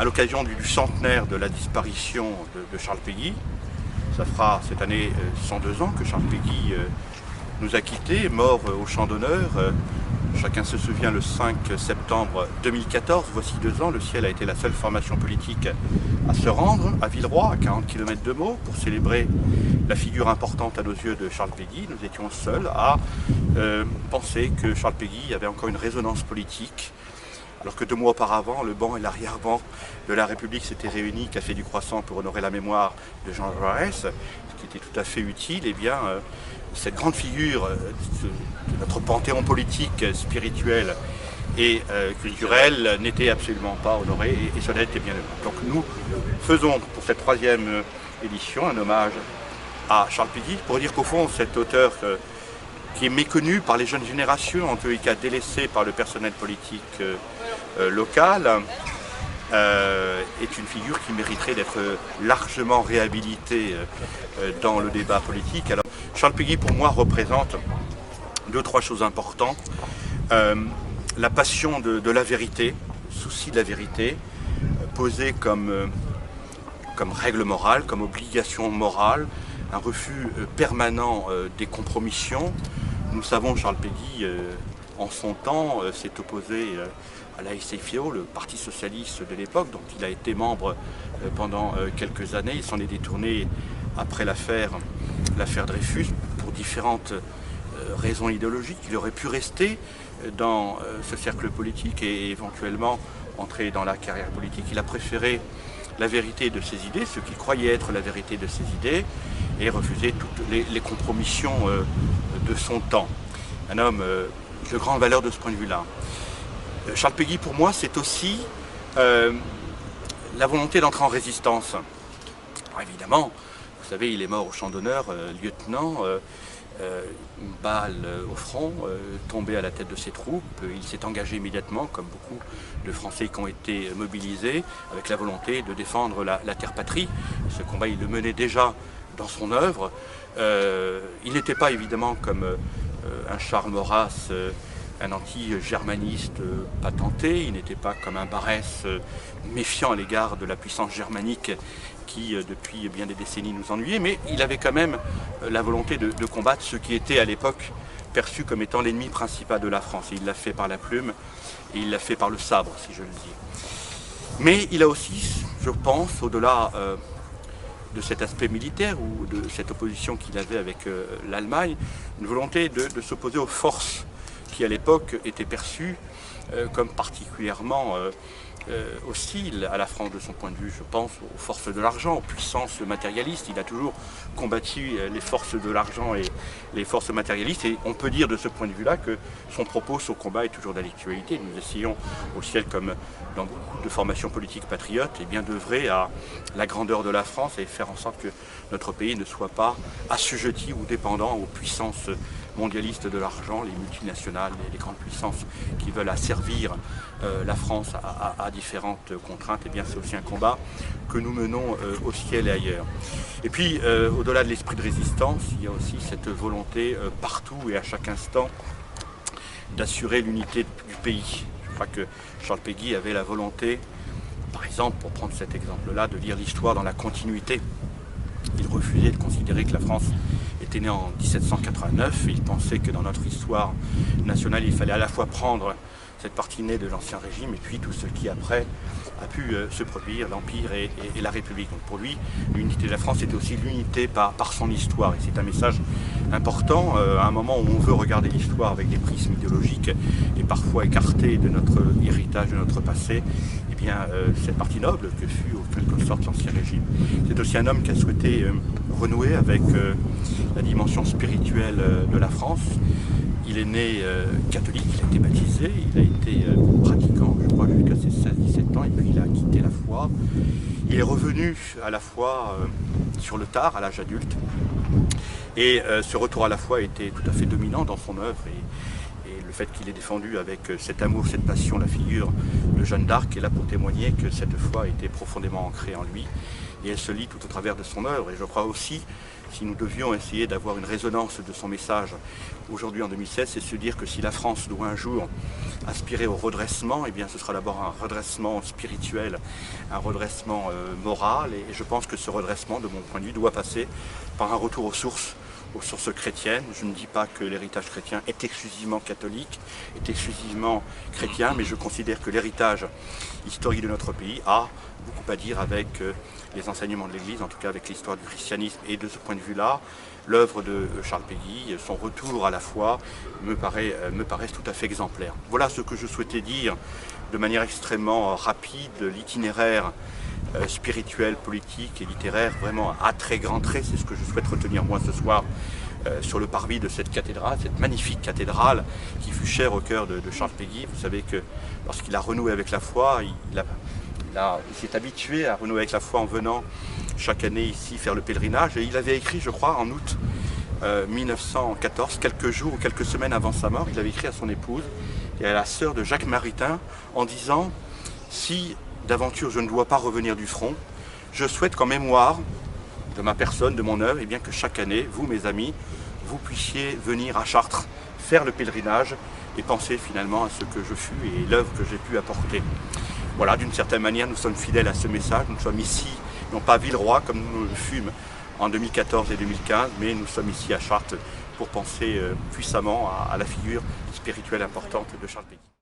à l'occasion du centenaire de la disparition de Charles Péguy. Ça fera cette année 102 ans que Charles Péguy nous a quittés, mort au champ d'honneur. Chacun se souvient, le 5 septembre 2014, voici 2 ans, le Ciel a été la seule formation politique à se rendre à Villeroy, à 40 km de Meaux, pour célébrer la figure importante à nos yeux de Charles Péguy. Nous étions seuls à penser que Charles Péguy avait encore une résonance politique, alors que 2 mois auparavant, le banc et l'arrière-banc de la République s'étaient réunis, Café du Croissant, pour honorer la mémoire de Jean Jaurès, ce qui était tout à fait utile. Eh bien, cette grande figure de notre panthéon politique, spirituel et culturel n'était absolument pas honorée, et cela était bien heureux. Donc nous faisons pour cette 3e édition un hommage à Charles Péguy, pour dire qu'au fond, cet auteur qui est méconnu par les jeunes générations, en tous les cas délaissé par le personnel politique local, est une figure qui mériterait d'être largement réhabilitée dans le débat politique. Alors, Charles Péguy, pour moi, représente 2-3 choses importantes. La passion de la vérité, le souci de la vérité, posé comme règle morale, comme obligation morale, un refus permanent des compromissions. Nous savons, Charles Péguy, en son temps, s'est opposé à la SFIO, le Parti socialiste de l'époque, dont il a été membre pendant quelques années. Il s'en est détourné après l'affaire Dreyfus pour différentes raisons idéologiques. Il aurait pu rester dans ce cercle politique et éventuellement entrer dans la carrière politique. Il a préféré la vérité de ses idées, ce qu'il croyait être la vérité de ses idées, et refuser toutes les compromissions de son temps. Un homme de grande valeur de ce point de vue-là. Charles Péguy, pour moi, c'est aussi la volonté d'entrer en résistance. Alors, évidemment, vous savez, il est mort au champ d'honneur, lieutenant, une balle au front, tombé à la tête de ses troupes. Il s'est engagé immédiatement, comme beaucoup de Français qui ont été mobilisés, avec la volonté de défendre la terre-patrie. Ce combat, il le menait déjà dans son œuvre. Il n'était pas évidemment comme un Charles Maurras, un anti-germaniste patenté. Il n'était pas comme un Barrès méfiant à l'égard de la puissance germanique qui, depuis bien des décennies, nous ennuyait, mais il avait quand même la volonté de combattre ce qui était à l'époque perçu comme étant l'ennemi principal de la France. Et il l'a fait par la plume et il l'a fait par le sabre, si je le dis. Mais il a aussi, je pense, au-delà de cet aspect militaire ou de cette opposition qu'il avait avec l'Allemagne, une volonté de s'opposer aux forces qui à l'époque étaient perçues comme particulièrement hostile à la France de son point de vue. Je pense aux forces de l'argent, aux puissances matérialistes. Il a toujours combattu les forces de l'argent et les forces matérialistes, et on peut dire de ce point de vue-là que son propos, son combat est toujours d'actualité. Nous essayons au Ciel, comme dans beaucoup de formations politiques patriotes, et bien d'œuvrer à la grandeur de la France et faire en sorte que notre pays ne soit pas assujetti ou dépendant aux puissances mondialistes de l'argent, les multinationales, les grandes puissances qui veulent asservir la France à différentes contraintes. Et bien c'est aussi un combat que nous menons au Ciel et ailleurs. Et puis au-delà de l'esprit de résistance, il y a aussi cette volonté partout et à chaque instant d'assurer l'unité du pays. Je crois que Charles Péguy avait la volonté, par exemple, pour prendre cet exemple-là, de lire l'histoire dans la continuité. Il refusait de considérer que la France était née en 1789. Il pensait que dans notre histoire nationale, il fallait à la fois prendre cette partie née de l'Ancien Régime et puis tout ce qui après a pu se produire, l'Empire et la République. Donc pour lui, l'unité de la France était aussi l'unité par son histoire. Et c'est un message important à un moment où on veut regarder l'histoire avec des prismes idéologiques et parfois écartés de notre héritage, de notre passé. Eh bien, cette partie noble que fut en quelque sorte l'Ancien Régime. C'est aussi un homme qui a souhaité renouer avec la dimension spirituelle de la France. Il est né catholique, il a été baptisé, il a été pratiquant, je crois, jusqu'à ses 16-17 ans, et puis il a quitté la foi. Il est revenu à la foi sur le tard, à l'âge adulte, et ce retour à la foi était tout à fait dominant dans son œuvre, et le fait qu'il ait défendu avec cet amour, cette passion, la figure de Jeanne d'Arc est là pour témoigner que cette foi était profondément ancrée en lui, et elle se lit tout au travers de son œuvre. Et je crois aussi, si nous devions essayer d'avoir une résonance de son message aujourd'hui en 2016, c'est se dire que si la France doit un jour aspirer au redressement, eh bien ce sera d'abord un redressement spirituel, un redressement moral, et je pense que ce redressement, de mon point de vue, doit passer par un retour aux sources chrétiennes. Je ne dis pas que l'héritage chrétien est exclusivement catholique, est exclusivement chrétien, mais je considère que l'héritage historique de notre pays a beaucoup à dire avec les enseignements de l'Église, en tout cas avec l'histoire du christianisme. Et de ce point de vue-là, l'œuvre de Charles Péguy, son retour à la foi, me paraissent tout à fait exemplaires. Voilà ce que je souhaitais dire de manière extrêmement rapide, l'itinéraire spirituel, politique et littéraire, vraiment à très grands traits. C'est ce que je souhaite retenir moi ce soir sur le parvis de cette cathédrale, cette magnifique cathédrale qui fut chère au cœur de Charles Péguy. Vous savez que lorsqu'il a renoué avec la foi, il s'est habitué à renouer avec la foi en venant chaque année ici faire le pèlerinage. Et il avait écrit, je crois, en août 1914, quelques jours ou quelques semaines avant sa mort, il avait écrit à son épouse et à la sœur de Jacques Maritain en disant « Si d'aventure je ne dois pas revenir du front, je souhaite qu'en mémoire de ma personne, de mon œuvre, et bien que chaque année, vous mes amis, vous puissiez venir à Chartres, faire le pèlerinage et penser finalement à ce que je fus et l'œuvre que j'ai pu apporter. » Voilà, d'une certaine manière, nous sommes fidèles à ce message. Nous sommes ici, non pas à Villeroy comme nous le fûmes en 2014 et 2015, mais nous sommes ici à Chartres pour penser puissamment à la figure spirituelle importante de Charles Péguy.